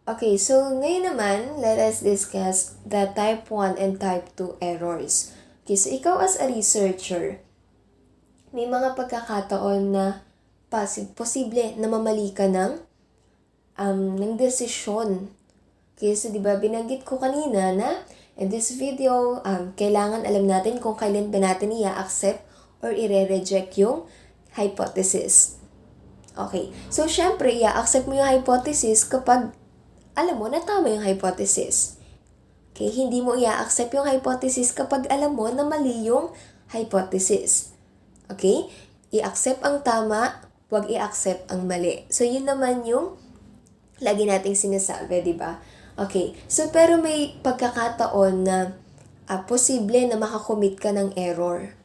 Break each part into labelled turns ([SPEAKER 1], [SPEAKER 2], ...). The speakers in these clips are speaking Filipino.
[SPEAKER 1] Okay, so ngayon naman, let us discuss the type 1 and type 2 errors. Okay, so ikaw as a researcher, may mga pagkakataon na posible na mamali ka ng desisyon. Okay, so diba binanggit ko kanina na in this video, kailangan alam natin kung kailan ba natin i-accept or i-reject yung hypothesis. Okay, so syempre, i-accept mo yung hypothesis kapag alam mo na tama yung hypothesis. Okay, hindi mo i-accept yung hypothesis kapag alam mo na mali yung hypothesis. Okay? I-accept ang tama, huwag i-accept ang mali. So, yun naman yung lagi nating sinasabi, di ba? Okay, so pero may pagkakataon na posible na makakommit ka ng error.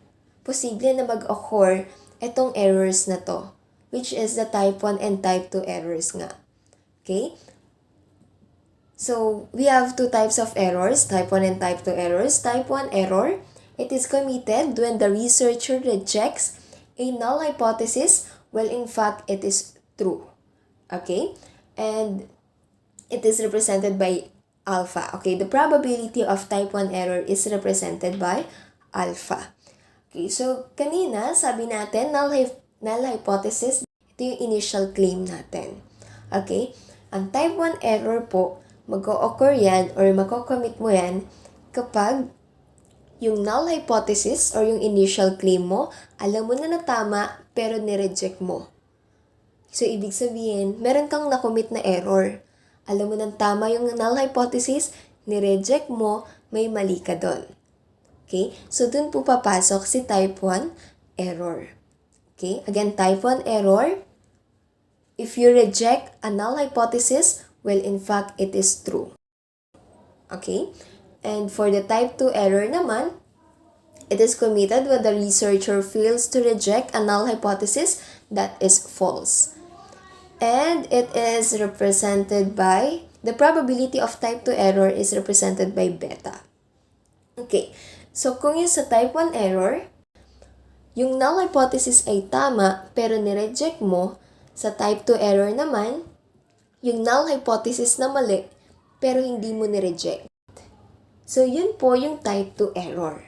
[SPEAKER 1] Posible na mag-occur itong errors na to, which is the type 1 and type 2 errors nga. Okay? So, we have two types of errors, type 1 and type 2 errors. Type 1 error, it is committed when the researcher rejects a null hypothesis while in fact it is true. Okay? And it is represented by alpha. Okay, the probability of type 1 error is represented by alpha. Okay, so kanina sabi natin null hypothesis, ito yung initial claim natin. Okay, ang type 1 error po, mag-o-occur yan or mako-commit mo yan kapag yung null hypothesis or yung initial claim mo, alam mo na tama pero nireject mo. So, ibig sabihin, meron kang nakommit na error. Alam mo nang tama yung null hypothesis, nireject mo, may mali ka doon. Okay? So, dun po papasok si type 1 error. Okay? Again, type 1 error, if you reject a null hypothesis, well, in fact, it is true. Okay? And for the type 2 error naman, it is committed when the researcher fails to reject a null hypothesis that is false. And it is represented by, the probability of type 2 error is represented by beta. Okay, so kung yung sa type 1 error, yung null hypothesis ay tama pero nireject mo, sa type 2 error naman, yung null hypothesis na mali pero hindi mo nireject. So yun po yung type 2 error.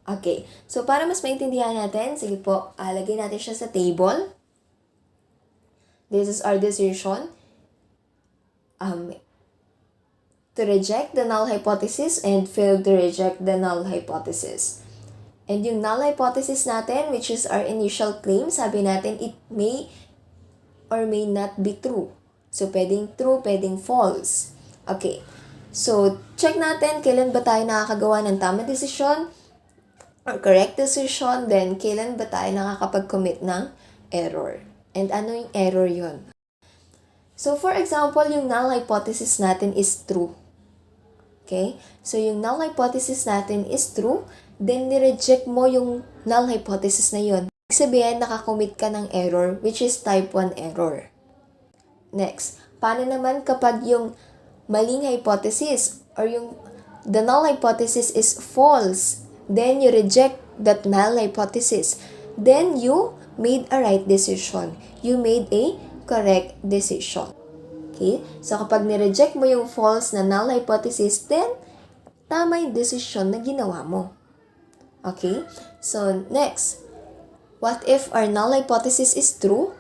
[SPEAKER 1] Okay, so para mas maintindihan natin, sige po, lagay natin siya sa table. This is our decision to reject the null hypothesis and fail to reject the null hypothesis. And yung null hypothesis natin, which is our initial claim, sabi natin it may or may not be true. So, pwedeng true, pwedeng false. Okay. So, check natin kailan ba tayo nakakagawa ng tamang desisyon or correct decision, then kailan ba tayo nakakapag-commit ng error. And ano yung error yun? So, for example, yung null hypothesis natin is true. Okay? So, yung null hypothesis natin is true, then nireject mo yung null hypothesis na yun. Ibig sabihin, nakakommit ka ng error, which is type 1 error. Next, paano naman kapag yung maling hypothesis or yung the null hypothesis is false, then you reject that null hypothesis. Then you made a right decision. You made a correct decision. Okay? So, kapag nireject mo yung false na null hypothesis, then tama yung decision na ginawa mo. Okay? So, next, what if our null hypothesis is true?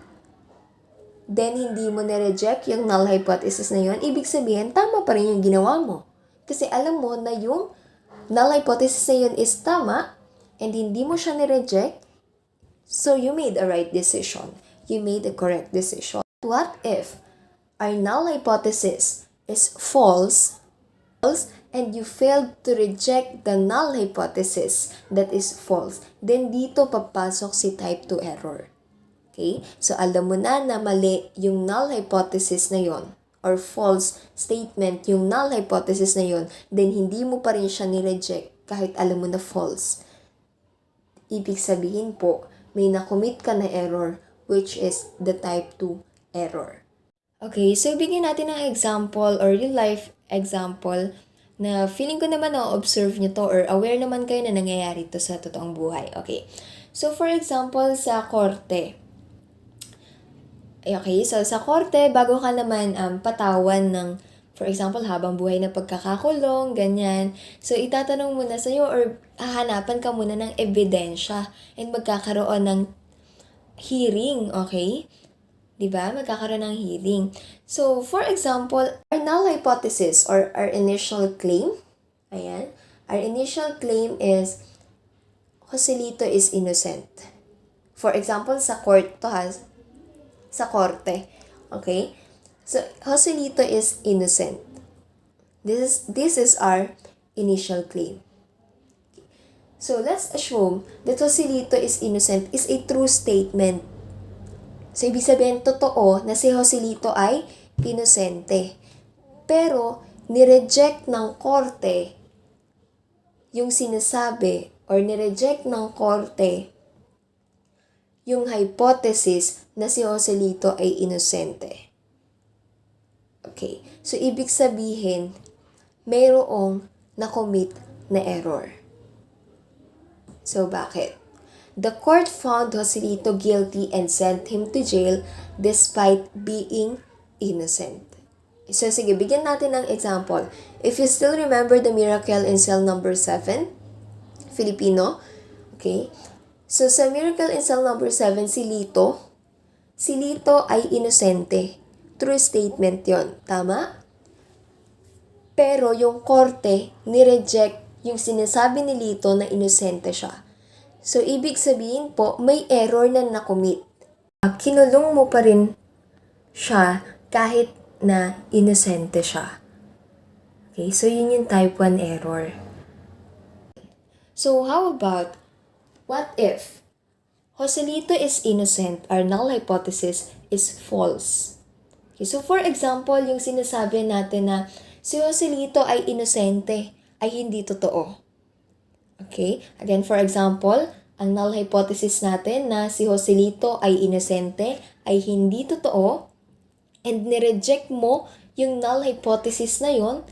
[SPEAKER 1] Then, hindi mo na-reject yung null hypothesis na yun. Ibig sabihin, tama pa rin yung ginawa mo. Kasi alam mo na yung null hypothesis na yun is tama and hindi mo siya ni-reject. So, you made a right decision. You made a correct decision. What if our null hypothesis is false and you failed to reject the null hypothesis that is false? Then, dito papasok si type 2 error. Okay? So, alam mo na mali yung null hypothesis na yon or false statement yung null hypothesis na yon, then hindi mo pa rin siya ni-reject kahit alam mo na false. Ibig sabihin po, may nakommit ka na error, which is the type 2 error. Okay, so bigyan natin ng example or real life example na feeling ko naman na-observe nyo to or aware naman kayo na nangyayari to sa totoong buhay. Okay, so for example, sa korte, Okay, so sa korte, bago ka naman patawan ng, for example, habang buhay na pagkakakulong, ganyan. So, itatanong muna sa'yo or hahanapan ka muna ng ebidensya and magkakaroon ng hearing, okay? Diba? Magkakaroon ng hearing. So, for example, our null hypothesis or our initial claim, ayan, our initial claim is Joselito is innocent. For example, sa court to ha, sa korte. Okay? So, Joselito is innocent. This is our initial claim. So, let's assume that Joselito is innocent is a true statement. So, ibig sabihin, totoo na si Joselito ay inosente. Pero, nireject ng korte yung sinasabi or nireject ng korte yung hypothesis na si Joselito ay inosente. Okay. So, ibig sabihin, mayroong na-commit na error. So, bakit? The court found Joselito guilty and sent him to jail despite being innocent. So, sige, bigyan natin ng example. If you still remember the miracle in cell number 7, Filipino, okay? So, sa miracle in cell number 7, si Lito ay inosente. True statement yon, tama? Pero yung korte, nireject yung sinasabi ni Lito na inosente siya. So, ibig sabihin po, may error na nakomit. Kinulong mo pa rin siya kahit na inosente siya. Okay, so yun yung type 1 error. So, how about, what if Joselito is innocent, our null hypothesis is false? Okay, so for example, yung sinasabi natin na si Joselito ay inosente, ay hindi totoo. Okay, again, for example, ang null hypothesis natin na si Joselito ay inosente ay hindi totoo and nireject mo yung null hypothesis na yon,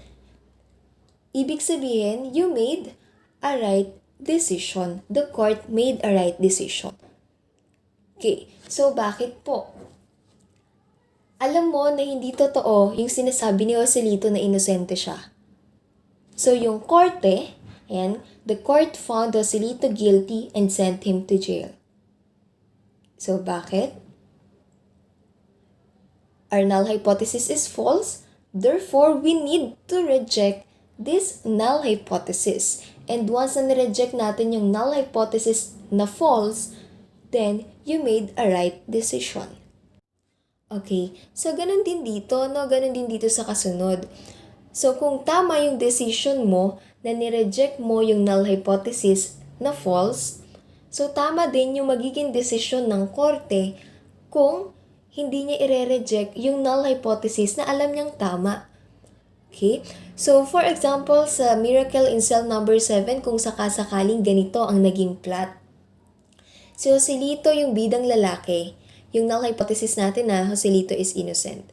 [SPEAKER 1] ibig sabihin, you made a right decision. The court made a right decision. Okay, so bakit po? Alam mo na hindi totoo yung sinasabi ni Joselito na inosente siya. So yung korte, and the court found Joselito guilty and sent him to jail. So bakit? Our null hypothesis is false. Therefore, we need to reject this null hypothesis. And once na nireject natin yung null hypothesis na false, then you made a right decision. Okay, so ganun din dito, no? Ganun din dito sa kasunod. So kung tama yung decision mo na nireject mo yung null hypothesis na false, so tama din yung magiging decision ng korte kung hindi niya ire-reject yung null hypothesis na alam niyang tama. Okay? So, for example, sa miracle in cell number 7, kung sakasakaling ganito ang naging plot. Si Joselito yung bidang lalaki, yung null hypothesis natin na Joselito is innocent,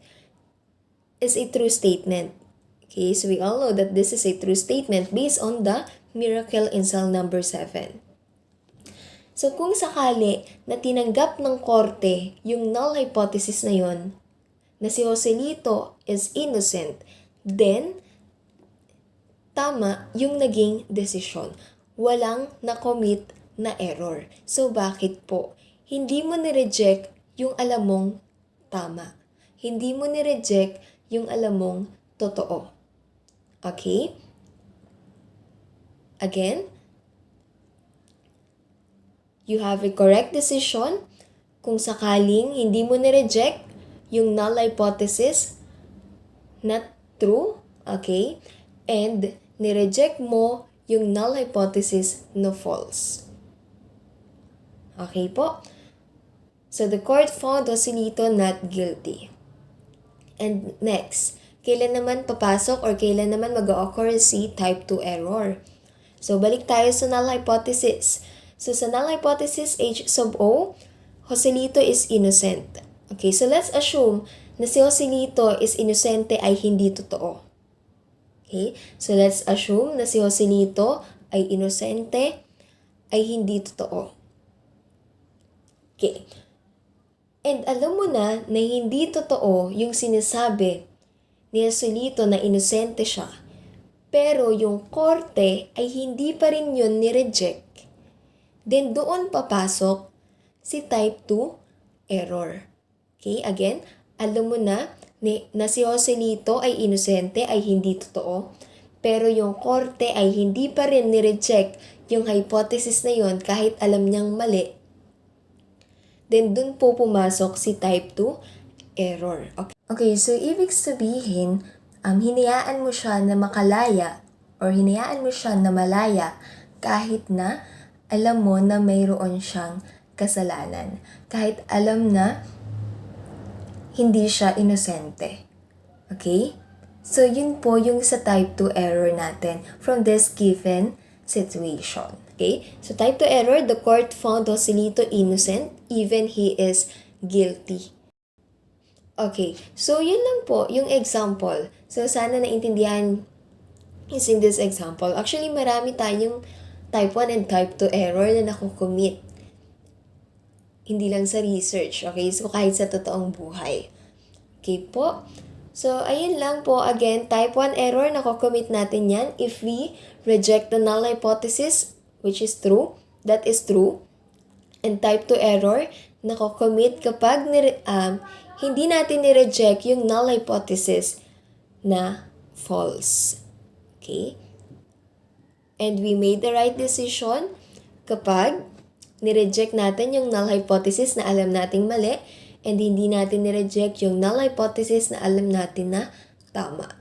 [SPEAKER 1] is a true statement. Okay, so we all know that this is a true statement based on the miracle in cell number 7. So kung sakali na tinanggap ng korte yung null hypothesis na yon, na si Joselito is innocent, then tama yung naging desisyon. Walang na-commit na error. So bakit po? Hindi mo ni-reject yung alam mong tama. Hindi mo ni-reject yung alam mong totoo. Okay? Again, you have a correct decision kung sakaling hindi mo ni-reject yung null hypothesis na true, okay? And ni-reject mo yung null hypothesis na false. Okay po? So the court found Joselito not guilty. And next, kailan naman papasok or kailan naman mag-occur si type 2 error? So balik tayo sa null hypothesis. So sa null hypothesis H sub O, Joselito is innocent. Okay, so let's assume na si Joselito is inosente ay hindi totoo. Okay, so let's assume na si Joselito ay inosente ay hindi totoo. Okay, And alam mo na hindi totoo yung sinasabi ni Joselito na inosente siya. Pero yung korte ay hindi pa rin yun ni-reject. Then doon papasok si type 2 error. Okay, again, alam mo na si Joselito ay inosente, ay hindi totoo. Pero yung korte ay hindi pa rin ni-reject yung hypothesis na yun kahit alam niyang mali. Then dun po pumasok si type 2 error. Okay, so ibig sabihin, hinayaan mo siya na makalaya or hinayaan mo siya na malaya kahit na alam mo na mayroon siyang kasalanan. Kahit alam na hindi siya inosente. Okay? So yun po yung sa type 2 error natin from this given situation. Okay? So type 2 error, the court found Joselito innocent even he is guilty. Okay, so yun lang po yung example. So sana naintindihan using this example. Actually, marami tayong type 1 and type 2 error na nakukommit. Hindi lang sa research, okay? So kahit sa totoong buhay. Okay po? So, ayun lang po. Again, type 1 error, nakukommit natin yan if we reject the null hypothesis, which is true. That is true. And type 2 error, nakukommit kapag hindi natin ni-reject yung null hypothesis na false. Okay? And we made the right decision kapag ni-reject natin yung null hypothesis na alam nating mali and hindi natin ni-reject yung null hypothesis na alam natin na tama.